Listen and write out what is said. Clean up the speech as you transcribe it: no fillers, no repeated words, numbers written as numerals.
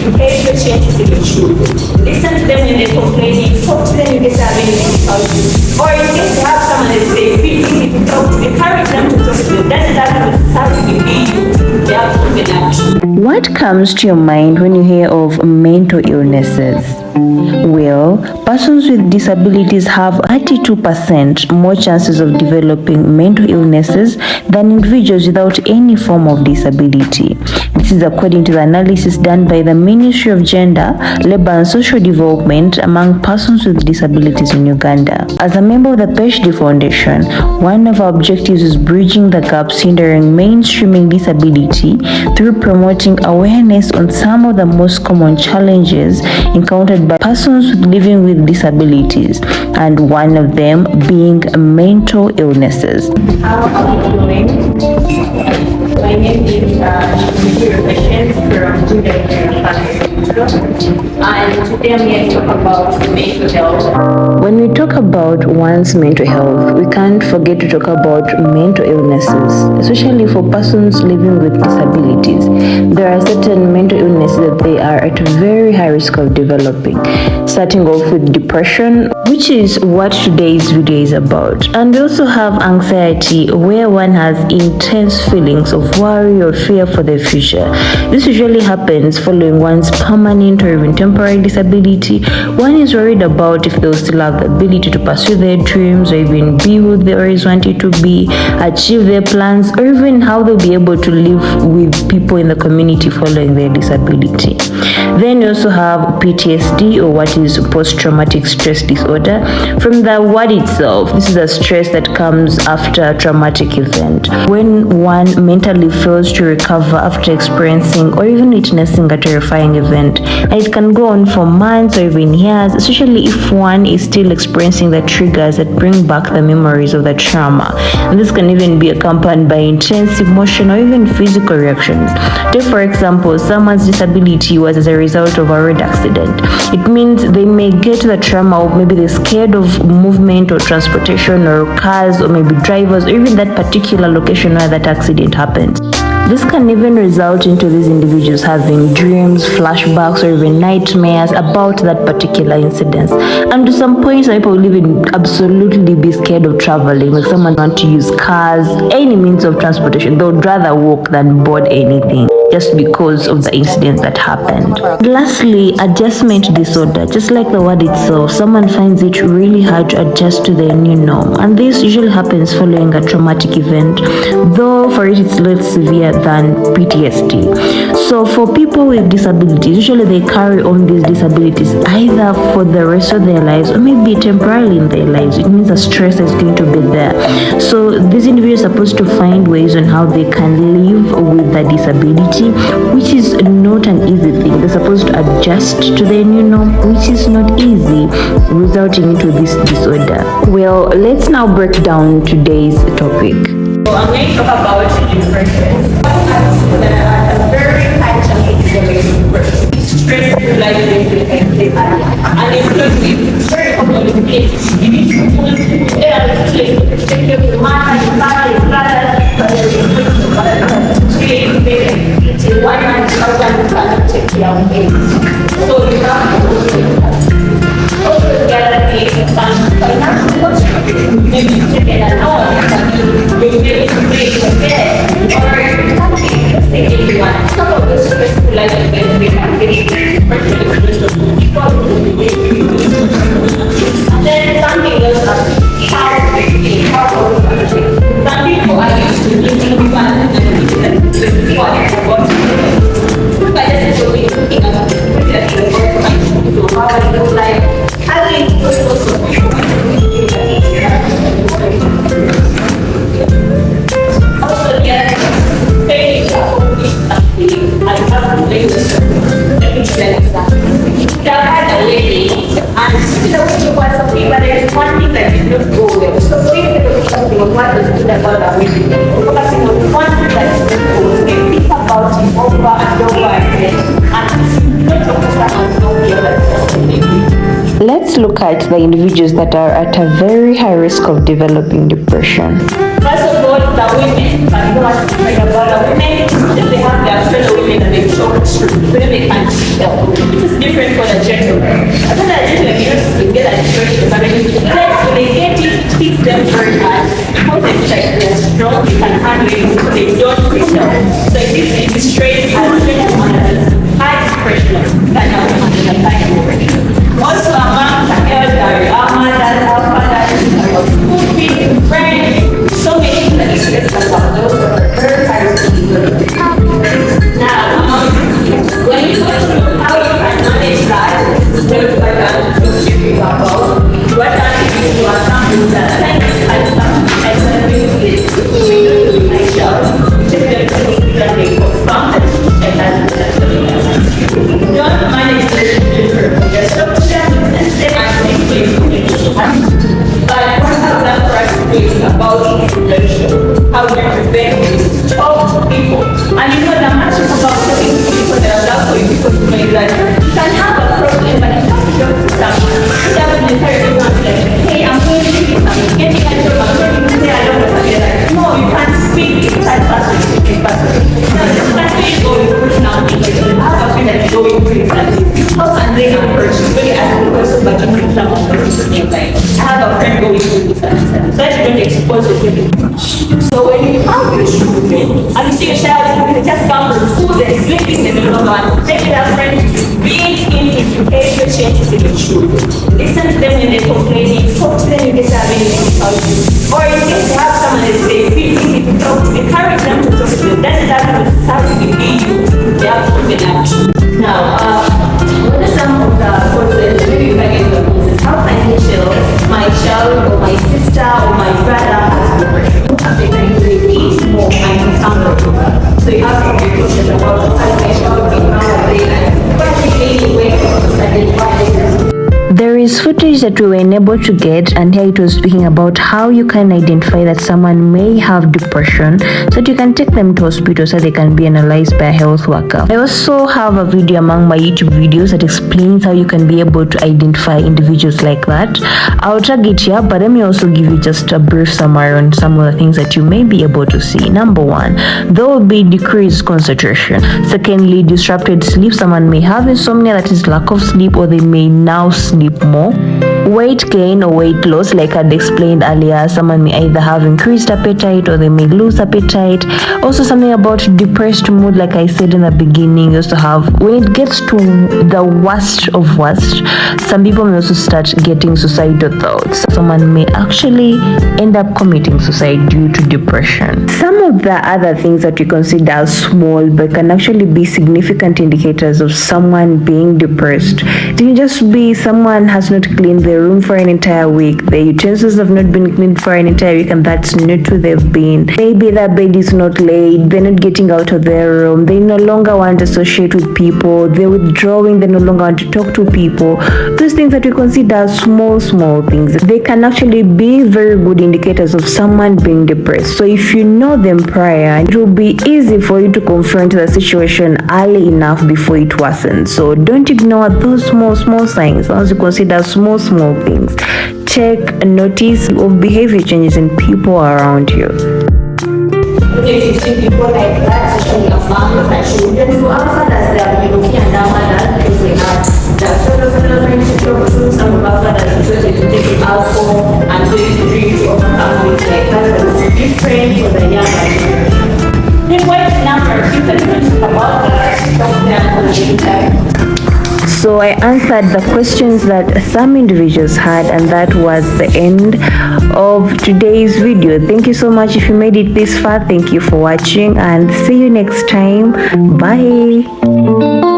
behavior changes in the children. Listen to them when they're complaining, talk to them if they have any difficulties. Or in case you have someone that they feel easy to talk to, encourage them to talk to them. That's how you be. They have to take an action. What comes to your mind when you hear of mental illnesses? Well, persons with disabilities have 32% more chances of developing mental illnesses than individuals without any form of disability. This is according to the analysis done by the Ministry of Gender, Labour and Social Development among persons with disabilities in Uganda. As a member of the PWD Foundation, one of our objectives is bridging the gaps hindering mainstreaming disability through promoting awareness on some of the most common challenges encountered by persons living with disabilities, and one of them being mental illnesses. How are you doing? My name is Patience from Judah and today I'm here to talk about mental health. When we talk about one's mental health, we can't forget to talk about mental illnesses, especially for persons living with disabilities. There are certain mental illnesses that they are at a very high risk of developing, starting off with depression, which is what today's video is about. And we also have anxiety, where one has intense feelings of worry or fear for the future. This usually happens following one's permanent or even temporary disability. One is worried about if they'll still have the ability to pursue their dreams or even be who they always wanted to be, achieve their plans, or even how they'll be able to live with people in the community following their disability. Then you also have PTSD, or what is post-traumatic stress disorder. From the word itself, this is a stress that comes after a traumatic event, when one mentally fails to recover after experiencing or even witnessing a terrifying event. And it can go on for months or even years, especially if one is still experiencing the triggers that bring back the memories of the trauma. And this can even be accompanied by intense emotional or even physical reactions. Take for example, someone's disability was as a result of a road accident. It means they may get the trauma, or maybe they're scared of movement or transportation or cars or maybe drivers or even that particular location where that accident happened. This can even result into these individuals having dreams, flashbacks, or even nightmares about that particular incident. And to some point, some people will even absolutely be scared of traveling. Like someone want to use cars, any means of transportation. They would rather walk than board anything, just because of the incident that happened. Lastly, adjustment disorder. Just like the word itself, someone finds it really hard to adjust to their new norm. And this usually happens following a traumatic event, though for it it's less severe than PTSD. So for people with disabilities, usually they carry on these disabilities either for the rest of their lives or maybe temporarily in their lives. It means the stress is going to be there. So these individuals are supposed to find ways on how they can live with the disability, which is not an easy thing. They're supposed to adjust to their new norm, which is not easy, resulting into this disorder. Well, let's now break down today's topic. So I'm going to talk about depression. A very high chance of developing depression. Stress like and it's very complicated. You need to put take care of your mind, one man cannot take care of it. So you have to also guarantee financial contribution. Maybe you take a loan, maybe you pay for care, or something. Let's say anyone. Some of the stressful life events we can get, and then something else how some people are used to living fun and what but that's what we're looking at. So how I feel like having also very I have to play with had a lady and she was something, but there is one thing that did not go well. So think something of what was good about our lady. Focusing on one thing that did not go well. Think about it over and over again. And not focus on the other. Let's look at the individuals that are at a very high risk of developing depression. First of all, the women, but you want to talk about the women, they have their have fellow women that they talk to, when they can't tell. This is different for the gentleman. I thought that gentlemen, you know, to get a depression, but when they get it, it hits them very hard. Because they like they're strong, they can handle it, so they don't feel so. So it is straight as high depression that now we handle the high depression. Also among the elderly, our mothers, our fathers, our school fees, friends, so many things that is stressed about those that are very high people. Now, when you go through how you can manage that, what I can do to you about, what I can do to account that I can do this to myself, to the things that they confront and that's don't manage this yourself to them and then I think but what have done for us is about prevention, how we prevent this, talk to people. And you know the magic about talking to people that are love for you because you may like you can have a problem but it's not your system. You doesn't necessarily want to like, hey, I'm going to do this, I'm getting a job, I'm going to say I don't know what you're like. No, you can't speak in that person, in person. No, you can't speak going through something like you have a friend that is going through something. How can they approach you? Really ask the person but you think someone goes through the same thing. I have a friend going through this and so that you don't expose it to me. So when you have your children and you see a child who just come from school, they're sleeping in the middle of the night, take it as friends, being in behavior changes in the children. Listen to them when they're complaining, talk to them in case they have anything to tell you. Or in case you have someone that they feel easy to talk to, encourage them to talk to them. That's how to be you, they have to be action. Now, what are some of the causes, maybe if I get the causes, how can I tell my child or my sister or my brother has depression? Appetite to eat more, I can sound so you have to be cautious about how my child can how they and what they anyway to identify. There is footage that we were unable to get, and here it was speaking about how you can identify that someone may have depression so that you can take them to hospital so they can be analyzed by a health worker. I also have a video among my YouTube videos that explains how you can be able to identify individuals like that. I'll tag it here, but let me also give you just a brief summary on some of the things that you may be able to see. Number one, there will be decreased concentration. Secondly, disrupted sleep. Someone may have insomnia, that is lack of sleep, or they may now sleep more. Weight gain or weight loss, like I'd explained earlier, someone may either have increased appetite or they may lose appetite. Also something about depressed mood, like I said in the beginning, you also have, when it gets to the worst of worst, some people may also start getting suicidal thoughts. Someone may actually end up committing suicide due to depression. Some of the other things that we consider as small but can actually be significant indicators of someone being depressed. It can just be someone has not cleaned their room for an entire week, the utensils have not been cleaned for an entire week, and that's not who they've been. Maybe their bed is not laid, they're not getting out of their room, they no longer want to associate with people, they're withdrawing, they no longer want to talk to people. Those things that we consider as small things, they can actually be very good indicators of someone being depressed. So if you know them prior, it will be easy for you to confront the situation early enough before it worsens. So don't ignore those small signs, as you consider small things. Check notice of behavior changes in people around you. If you see people like that, especially your moms and children, who are fathers, they are looking at our mothers because they are the fellow friends to talk to. Some of our fathers are to take alcohol and doing drinks or families like that, but it's different for the younger generation. Then what number? You can talk about that, talk to them on the inside. So I answered the questions that some individuals had, and that was the end of today's video. Thank you so much if you made it this far. Thank you for watching, and see you next time. Bye.